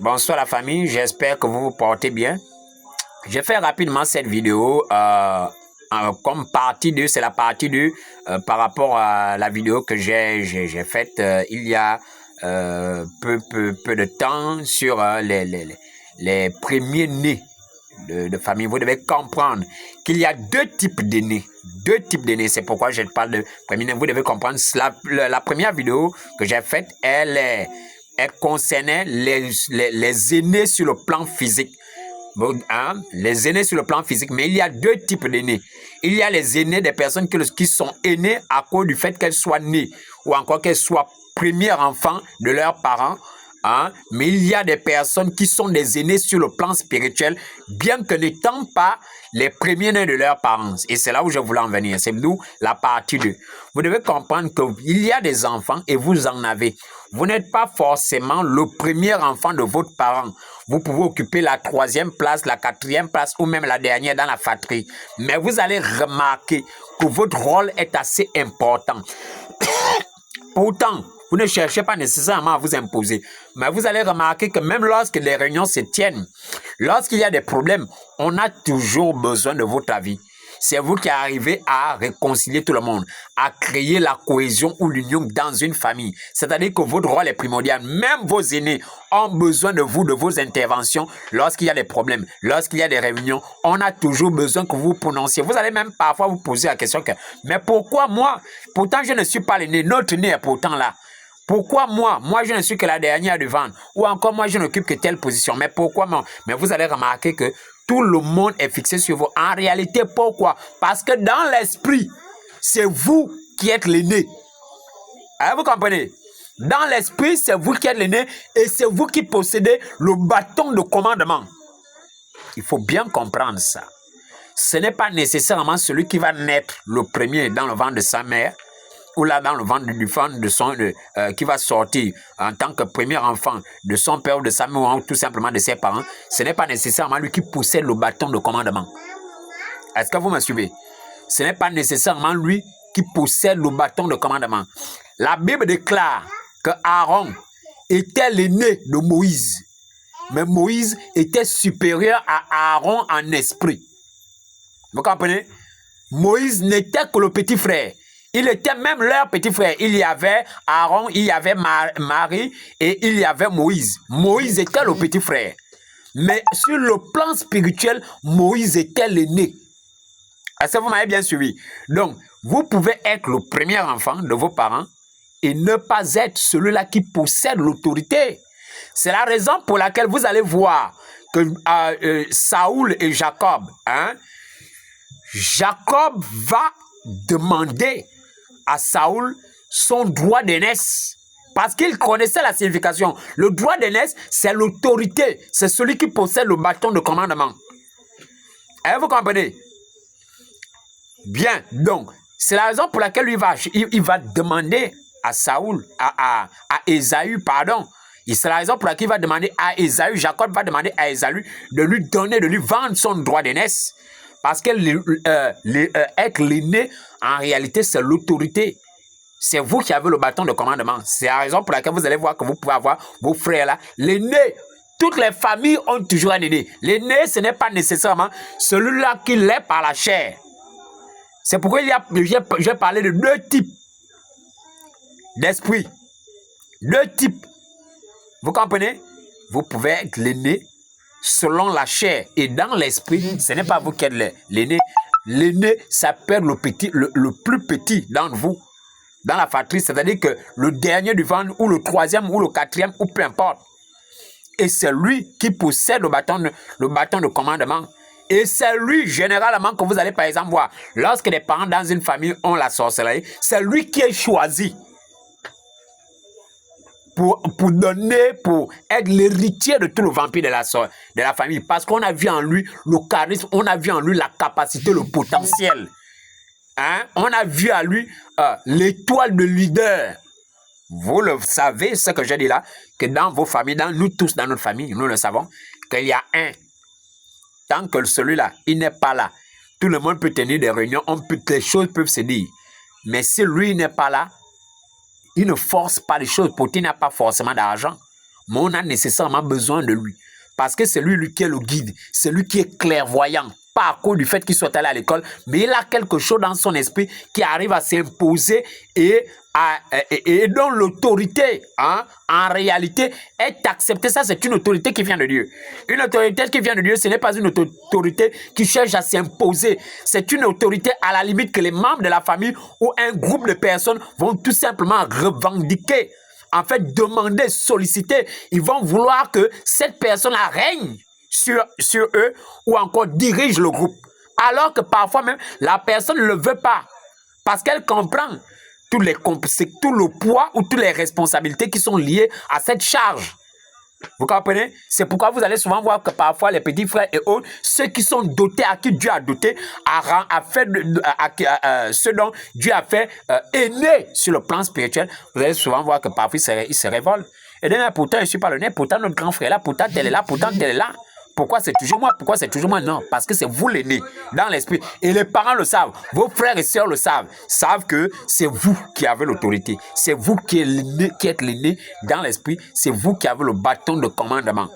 Bonsoir la famille, j'espère que vous vous portez bien. Je fais rapidement cette vidéo comme partie 2, c'est la partie 2 par rapport à la vidéo que j'ai faite il y a peu de temps sur les premiers nés de famille. Vous devez comprendre qu'il y a deux types de nés. C'est pourquoi je parle de premier né. Vous devez comprendre, la première vidéo que j'ai faite, elle concernait les aînés sur le plan physique. Hein? Les aînés sur le plan physique, mais il y a deux types d'aînés. Il y a les aînés des personnes qui sont aînées à cause du fait qu'elles soient nées ou encore qu'elles soient premiers enfants de leurs parents. Hein? Mais il y a des personnes qui sont des aînés sur le plan spirituel, bien que n'étant pas les premiers nés de leurs parents. Et c'est là où je voulais en venir. C'est d'où la partie 2. Vous devez comprendre qu'il y a des enfants et vous en avez. Vous n'êtes pas forcément le premier enfant de votre parent. Vous pouvez occuper la 3e place, la 4e place ou même la dernière dans la fratrie. Mais vous allez remarquer que votre rôle est assez important. Pourtant, vous ne cherchez pas nécessairement à vous imposer. Mais vous allez remarquer que même lorsque les réunions se tiennent, lorsqu'il y a des problèmes, on a toujours besoin de votre avis. C'est vous qui arrivez à réconcilier tout le monde, à créer la cohésion ou l'union dans une famille. C'est-à-dire que votre rôle est primordial. Même vos aînés ont besoin de vous, de vos interventions. Lorsqu'il y a des problèmes, lorsqu'il y a des réunions, on a toujours besoin que vous vous prononciez. Vous allez même parfois vous poser la question que, mais pourquoi moi? Pourtant, je ne suis pas l'aîné. Notre aîné est pourtant là. Pourquoi moi? Moi, je ne suis que la dernière devant. Ou encore, moi, je n'occupe que telle position. Mais pourquoi moi? Mais vous allez remarquer que tout le monde est fixé sur vous. En réalité, pourquoi? Parce que dans l'esprit, c'est vous qui êtes l'aîné. Vous comprenez? Dans l'esprit, c'est vous qui êtes l'aîné et c'est vous qui possédez le bâton de commandement. Il faut bien comprendre ça. Ce n'est pas nécessairement celui qui va naître le premier dans le ventre de sa mère ou là dans le ventre de son qui va sortir en tant que premier enfant de son père ou de sa mère ou tout simplement de ses parents. Ce n'est pas nécessairement lui qui possède le bâton de commandement. Est-ce que vous me suivez? Ce n'est pas nécessairement lui qui possède le bâton de commandement. La Bible déclare que Aaron était l'aîné de Moïse. Mais Moïse était supérieur à Aaron en esprit. Vous comprenez? Moïse n'était que le petit frère. Il était même leur petit frère. Il y avait Aaron, il y avait Marie et il y avait Moïse. Moïse était le petit frère. Mais sur le plan spirituel, Moïse était l'aîné. Est-ce que vous m'avez bien suivi? Donc, vous pouvez être le premier enfant de vos parents et ne pas être celui-là qui possède l'autorité. C'est la raison pour laquelle vous allez voir que Saoul et Jacob, Jacob va demander à Saoul son droit d'aînesse. Parce qu'il connaissait la signification. Le droit d'aînesse, c'est l'autorité. C'est celui qui possède le bâton de commandement. Vous comprenez? Bien, donc, c'est la raison pour laquelle il va demander à Saoul, à Ésaü, pardon. C'est la raison pour laquelle il va demander à Ésaü, Jacob va demander à Ésaü de lui donner, de lui vendre son droit d'aînesse. Parce que être l'aîné, en réalité, c'est l'autorité. C'est vous qui avez le bâton de commandement. C'est la raison pour laquelle vous allez voir que vous pouvez avoir vos frères là. L'aîné, toutes les familles ont toujours un aîné. L'aîné, ce n'est pas nécessairement celui-là qui l'est par la chair. C'est pourquoi j'ai parlé de deux types d'esprit. Deux types. Vous comprenez? Vous pouvez être l'aîné selon la chair et dans l'esprit, ce n'est pas vous qui êtes l'aîné. L'aîné, ça peut être le plus petit d'entre vous dans la fratrie, c'est-à-dire que le dernier du ventre ou le 3e ou le 4e ou peu importe. Et c'est lui qui possède le bâton de commandement. Et c'est lui, généralement, que vous allez par exemple voir, lorsque les parents dans une famille ont la sorcellerie, c'est lui qui est choisi pour être l'héritier de tout le vampire de la famille. Parce qu'on a vu en lui le charisme, on a vu en lui la capacité, le potentiel. On a vu en lui l'étoile de leader. Vous le savez, ce que je dis là, que dans vos familles, nous tous dans notre famille, nous le savons, qu'il y a un. Tant que celui-là, il n'est pas là, tout le monde peut tenir des réunions, les choses peuvent se dire. Mais si lui n'est pas là, il ne force pas les choses. Poutine n'a pas forcément d'argent. mais on a nécessairement besoin de lui. Parce que c'est lui qui est le guide, c'est lui qui est clairvoyant. Pas à cause du fait qu'il soit allé à l'école, mais il a quelque chose dans son esprit qui arrive à s'imposer et dont l'autorité, hein, en réalité, est acceptée. Ça, c'est une autorité qui vient de Dieu. Une autorité qui vient de Dieu, ce n'est pas une autorité qui cherche à s'imposer. C'est une autorité à la limite que les membres de la famille ou un groupe de personnes vont tout simplement revendiquer. En fait, demander, solliciter. Ils vont vouloir que cette personne-là règne sur eux ou encore dirige le groupe. Alors que parfois même, la personne ne le veut pas. Parce qu'elle comprend tout le poids ou toutes les responsabilités qui sont liées à cette charge. Vous comprenez? C'est pourquoi vous allez souvent voir que parfois les petits frères et autres, ceux qui sont dotés, à qui Dieu a doté, ceux dont Dieu a fait aînés sur le plan spirituel, vous allez souvent voir que parfois ils se révoltent. Et demain, pourtant, je ne suis pas le nez, pourtant notre grand frère est là, pourtant tel est là, pourtant tel est là. Pourquoi c'est toujours moi? Pourquoi c'est toujours moi? Non, parce que c'est vous l'aîné dans l'esprit. Et les parents le savent, vos frères et sœurs le savent que c'est vous qui avez l'autorité. C'est vous qui êtes l'aîné dans l'esprit. C'est vous qui avez le bâton de commandement.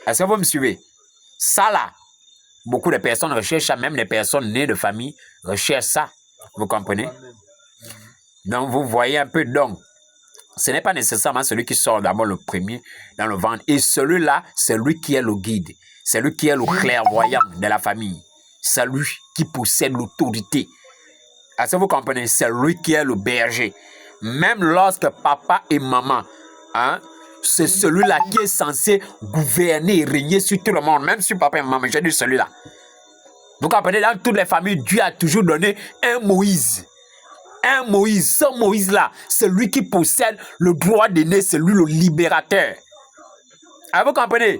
Est-ce que vous me suivez? Ça là, beaucoup de personnes recherchent ça, même les personnes nées de famille recherchent ça. Vous comprenez? Donc vous voyez un peu donc. Ce n'est pas nécessairement celui qui sort d'abord le premier dans le ventre. Et celui-là, c'est lui qui est le guide. C'est lui qui est le clairvoyant de la famille. C'est lui qui possède l'autorité. Est-ce que vous comprenez? C'est lui qui est le berger. Même lorsque papa et maman, hein, c'est celui-là qui est censé gouverner et régner sur tout le monde. Même sur papa et maman, j'ai dit celui-là. Vous comprenez? Dans toutes les familles, Dieu a toujours donné un Moïse. Un Moïse, ce Moïse-là, c'est lui qui possède le droit d'aîné, c'est lui le libérateur. Ah, vous comprenez?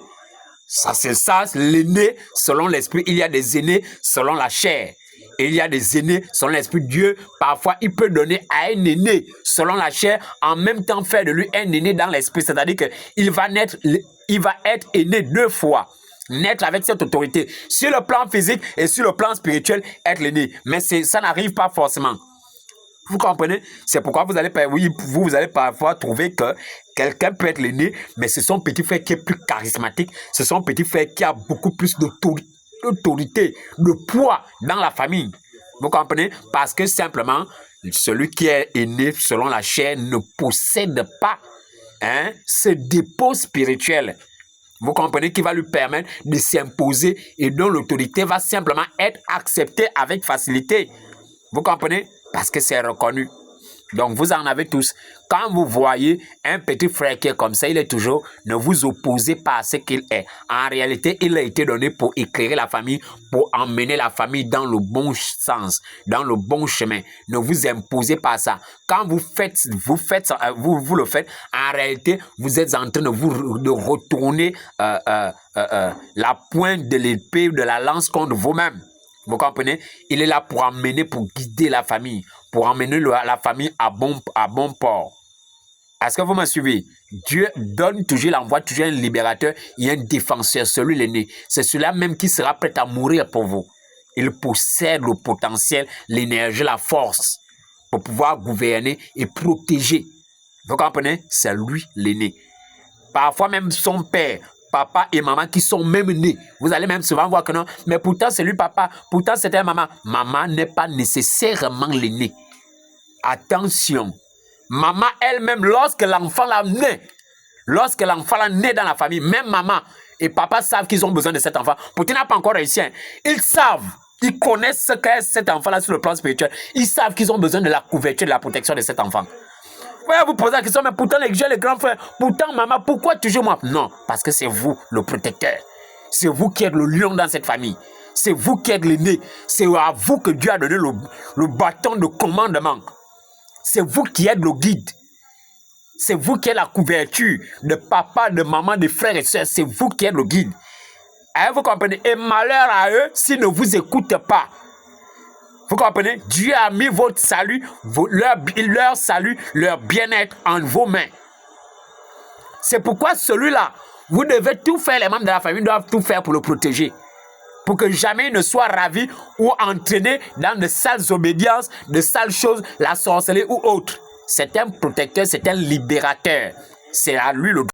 Ça, c'est ça, l'aîné selon l'esprit. Il y a des aînés selon la chair. Et il y a des aînés selon l'esprit. Dieu, parfois, il peut donner à un aîné selon la chair, en même temps faire de lui un aîné dans l'esprit. C'est-à-dire qu'il va être aîné 2 fois. Naître avec cette autorité. Sur le plan physique et sur le plan spirituel, être l'aîné. Mais ça n'arrive pas forcément. Vous comprenez? C'est pourquoi vous allez parfois trouver que quelqu'un peut être l'aîné, mais c'est son petit frère qui est plus charismatique. C'est son petit frère qui a beaucoup plus d'autorité, de poids dans la famille. Vous comprenez? Parce que simplement, celui qui est aîné selon la chair ne possède pas ce dépôt spirituel. Vous comprenez, qui va lui permettre de s'imposer et dont l'autorité va simplement être acceptée avec facilité. Vous comprenez? Parce que c'est reconnu. Donc, vous en avez tous. Quand vous voyez un petit frère qui est comme ça, il est toujours, ne vous opposez pas à ce qu'il est. En réalité, il a été donné pour éclairer la famille, pour emmener la famille dans le bon sens, dans le bon chemin. Ne vous imposez pas à ça. Quand vous le faites, en réalité, vous êtes en train de retourner la pointe de l'épée de la lance contre vous-même. Vous comprenez? Il est là pour guider la famille, pour emmener la famille à bon port. Est-ce que vous me suivez? Dieu donne toujours, il envoie toujours un libérateur et un défenseur, celui l'aîné. C'est celui-là même qui sera prêt à mourir pour vous. Il possède le potentiel, l'énergie, la force pour pouvoir gouverner et protéger. Vous comprenez? C'est lui l'aîné. Parfois même son père, papa et maman qui sont même nés. Vous allez même souvent voir que non, mais pourtant c'est lui papa, pourtant c'était maman. Maman n'est pas nécessairement l'aîné. Attention, maman elle-même, lorsque l'enfant l'a né dans la famille, même maman et papa savent qu'ils ont besoin de cet enfant. Pourtant il n'a pas encore réussi. Ils savent, ils connaissent ce qu'est cet enfant-là sur le plan spirituel. Ils savent qu'ils ont besoin de la couverture, de la protection de cet enfant. Vous pouvez vous poser la question, mais pourtant les grands frères, pourtant maman, pourquoi toujours moi? Non, parce que c'est vous le protecteur. C'est vous qui êtes le lion dans cette famille. C'est vous qui êtes l'aîné. C'est à vous que Dieu a donné le bâton de commandement. C'est vous qui êtes le guide. C'est vous qui êtes la couverture de papa, de maman, de frères et sœurs. C'est vous qui êtes le guide. Vous comprenez? Et malheur à eux s'ils ne vous écoutent pas. Vous comprenez? Dieu a mis votre salut, leur salut, leur bien-être en vos mains. C'est pourquoi celui-là, vous devez tout faire, les membres de la famille doivent tout faire pour le protéger. Pour que jamais il ne soit ravi ou entraîné dans de sales obédiences, de sales choses, la sorcellerie ou autre. C'est un protecteur, c'est un libérateur. C'est à lui le